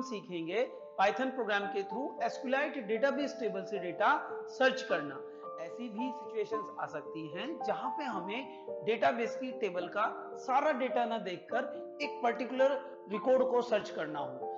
सीखेंगे Python programme के through एसक्यूएलाइट database table से डेटा सर्च करना। ऐसी भी सिचुएशंस आ सकती हैं जहां पे हमें डेटाबेस की टेबल का सारा डेटा ना देखकर एक पर्टिकुलर रिकॉर्ड को सर्च करना हो।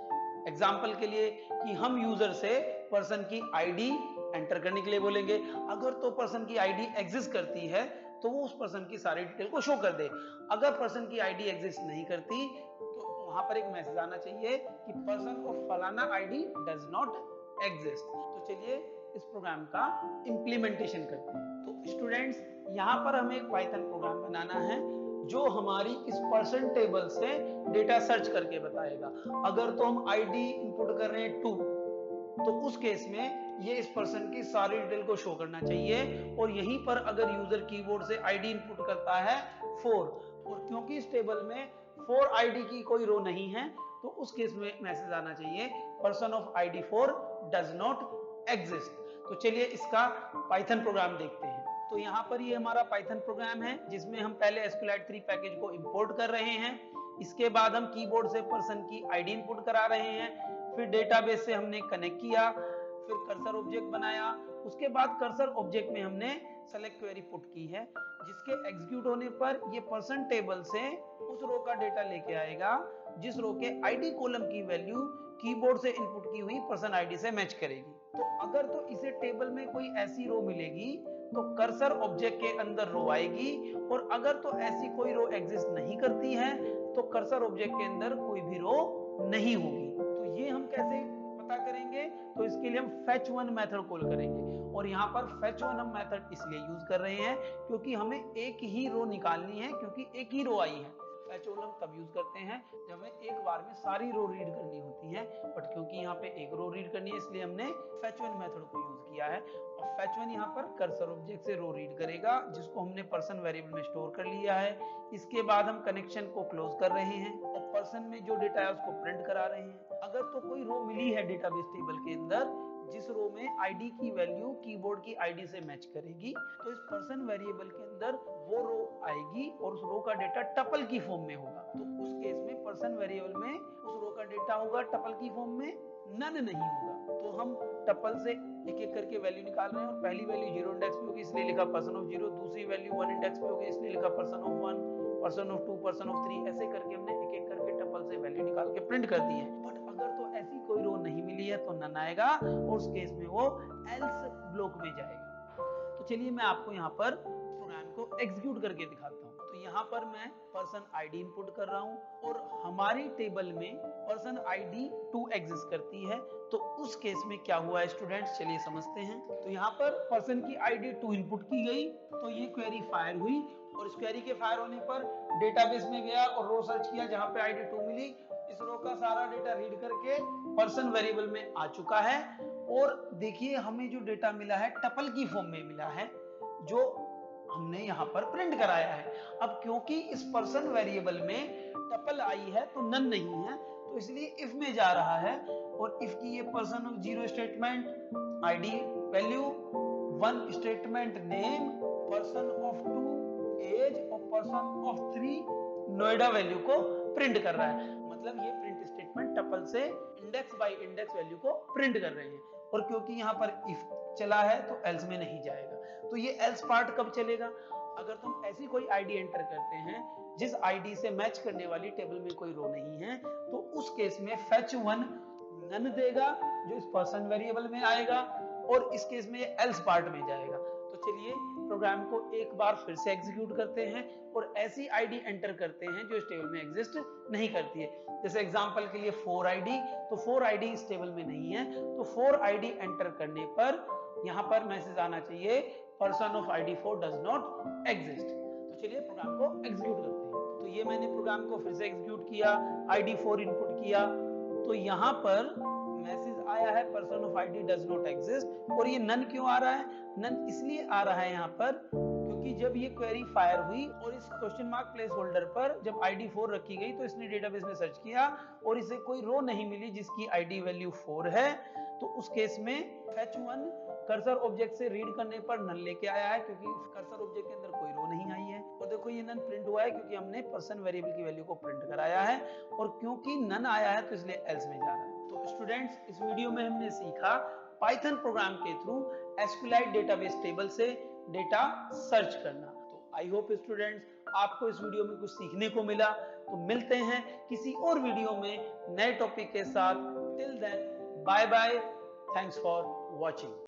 एग्जाम्पल के लिए कि हम यूजर से पर्सन की आईडी एंटर करने के लिए बोलेंगे, अगर तो पर्सन की आईडी एग्जिस्ट करती है तो वो उस पर्सन की सारी डिटेल को शो कर दे। अगर पर्सन की आईडी एग्जिस्ट नहीं करती तो वहां पर एक मैसेज आना चाहिए कि पर्सन ऑफ फलाना आईडी डज नॉट एग्जिस्ट। तो चलिए इस प्रोग्राम का इंप्लीमेंटेशन करते हैं। तो स्टूडेंट्स, यहाँ पर हमें एक पाइथन प्रोग्राम बनाना है जो हमारी इस पर्सन टेबल से डेटा सर्च करके बताएगा। अगर तो हम आईडी इनपुट कर रहे हैं 2, तो उस केस में ये इस पर्सन की सारी डिटेल को शो करना चाहिए। और यहीं पर अगर यूजर कीबोर्ड से आईडी इनपुट करता है 4, और क्योंकि इस टेबल में 4 आईडी की कोई रो नहीं है तो उस केस में मैसेज आना चाहिए person of ID 4 does not exist. तो चलिए इसका पाइथन प्रोग्राम देखते हैं। तो यहाँ पर ये हमारा पाइथन प्रोग्राम है जिसमें हम पहले SQLite 3 पैकेज को इंपोर्ट कर रहे हैं। इसके बाद हम कीबोर्ड से पर्सन की आईडी इंपोर्ट करा रहे हैं। फिर डेटाबेस से हमने कनेक्ट किया, फिर कर्सर ऑब्जेक्ट बनाया। उसके बाद कर्सर ऑब्जेक्ट में हमने सेलेक्ट क्वेरी पुट की है, जिसके एग्जीक्यूट होने पर ये पर्सन टेबल से उस रो का डेटा लेके आएगा जिस रो के आईडी कॉलम की वैल्यू कीबोर्ड से इनपुट की हुई पर्सन आईडी से मैच करेगी। तो अगर तो इसे टेबल में कोई ऐसी रो मिलेगी तो कर्सर ऑब्जेक्ट के अंदर रो आएगी, और अगर तो ऐसी कोई रो एग्जिस्ट नहीं करती है तो कर्सर ऑब्जेक्ट के अंदर कोई भी रो नहीं होगी। तो ये हम कैसे पता करेंगे? तो इसके लिए हम fetch1 मेथड कॉल करेंगे, और यहाँ पर fetch1 हम मेथड इसलिए यूज कर रहे हैं क्योंकि हमें एक ही रो निकालनी है, क्योंकि एक ही रो आई है। fetch1 हम तब यूज करते हैं जब हमें एक बार में सारी रो रीड करनी होती है, बट क्योंकि यहाँ पे एक रो रीड करनी है इसलिए हमने fetch1 मेथड को यूज किया है। और fetch1 यहाँ पर कर्सर ऑब्जेक्ट से रो रीड करेगा जिसको हमने पर्सन वेरिएबल में स्टोर कर लिया है। इसके बाद हम कनेक्शन को क्लोज कर रहे हैं और पर्सन में जो डेटा है उसको प्रिंट करा रहे हैं। अगर तो कोई रो मिली है डेटाबेस टेबल के अंदर जिस रो में आईडी की वैल्यू कीबोर्ड की आईडी से मैच करेगी, तो इस पर्सन वेरिएबल के अंदर वो रो आएगी और उस रो का डेटा टपल की फॉर्म में होगा। तो उस केस में पर्सन वेरिएबल में उस रो का डेटा होगा टपल की फॉर्म में, नन नहीं होगा। तो हम टपल से एक एक करके वैल्यू निकाल रहे हैं, और पहली वैल्यू 0 इंडेक्स पे होगी इसलिए लिखा पर्सन ऑफ 0, दूसरी वैल्यू 1 इंडेक्स पे होगी इसलिए लिखा person of 1, person of 2, person of 3, ऐसे करके हमने एक एक करके टपल से वैल्यू निकाल के प्रिंट कर दी है। बट अगर तो ऐसी कोई रो नहीं मिली है तो नन आएगा, और उस केस में वो एल्स ब्लॉक में जाएगा। तो चलिए मैं आपको यहाँ पर प्रोग्राम को एग्जीक्यूट करके दिखाता हूँ। तो यहाँ पर मैं पर्सन आईडी इनपुट कर रहा हूँ और हमारी टेबल में पर्सन आईडी 2 एग्जिस्ट करती है। तो उस केस में क्या हुआ है स्टूडेंट्स, चलिए समझते हैं। तो यहाँ पर पर्सन की आईडी 2 इनपुट की गई, तो ये क्वेरी फायर हुई, और इस क्वेरी के फायर होने पर डेटाबेस में गया और रो सर्च किया जहां पे आईडी 2 मिली। इस रो का सारा डेटा रीड करके पर्सन वेरिएबल में आ चुका है, और देखिए हमें जो डेटा मिला है टपल की फॉर्म में मिला है जो हमने यहाँ पर प्रिंट कराया है। अब क्योंकि इस पर्सन वेरिएबल में टपल आई है तो नन नहीं है, तो इसलिए इफ में जा रहा है, और इफ की ये person of 0 statement ID value 1 statement name person of 2 age और पर्सन ऑफ 3 नोएडा वैल्यू को प्रिंट कर रहा है। मतलब ये प्रिंट स्टेटमेंट टपल से इंडेक्स बाय इंडेक्स वैल्यू को प्रिंट कर रहे हैं, और क्योंकि यहाँ पर इफ चला है तो एल्स में नहीं जाएगा। तो ये एल्स पार्ट कब चलेगा? अगर तुम ऐसी कोई आईडी एंटर करते हैं जिस आईडी से मैच करने वाली टेबल में कोई रो नहीं है, तो उस केस में fetch1 नन देगा जो इस पर्सन वेरिएबल में आएगा, और इस केस में ये एल्स पार्ट में जाएगा। तो चलिए प्रोग्राम को एक बार फिर से एग्जीक्यूट करते हैं और ऐसी आईडी एंटर करते हैं जो इस टेबल में एग्जिस्ट नहीं करती है। जैसे एग्जांपल के लिए 4 आईडी, तो 4 आईडी इस टेबल में नहीं है, तो 4 आईडी एंटर करने पर यहाँ पर मैसेज आना चाहिए person of ID 4 does not exist. तो चलिए प्रोग्राम को एग्जीक्यूट करते हैं। तो ये मैंने प्रोग्राम को फिर से एग्जीक्यूट किया, आईडी 4 इनपुट किया, तो यहाँ पर मैसेज आया है person of ID does not exist. और ये नन क्यों आ रहा है? नन इसलिए आ रहा है यहाँ पर क्योंकि जब ये क्वेरी फायर हुई और इस क्वेश्चन मार्क प्लेस होल्डर पर जब आईडी 4 रखी गई तो इसने डेटाबेस में सर्च किया और इसे कोई रो नहीं मिली जिसकी आईडी वैल्यू 4 है। तो उस केस में fetch1 कर्सर ऑब्जेक्ट से रीड करने पर नल लेके आया है क्योंकि कर्सर ऑब्जेक्ट के अंदर कोई रो नहीं आई है। और देखो ये नन प्रिंट हुआ है क्योंकि हमने पर्सन वेरिएबल की वैल्यू को प्रिंट कराया है, और क्योंकि नन आया है तो इसलिए एल्स में जा रहा है। तो स्टूडेंट्स, इस वीडियो में हमने सीखा पाइथन प्रोग्राम के थ्रू एसक्यूएलाइट डेटाबेस टेबल से डेटा सर्च करना। तो आई होप स्टूडेंट्स आपको इस वीडियो में कुछ सीखने को मिला। तो मिलते हैं किसी और वीडियो में नए टॉपिक के साथ। Till then, bye bye, thanks for watching.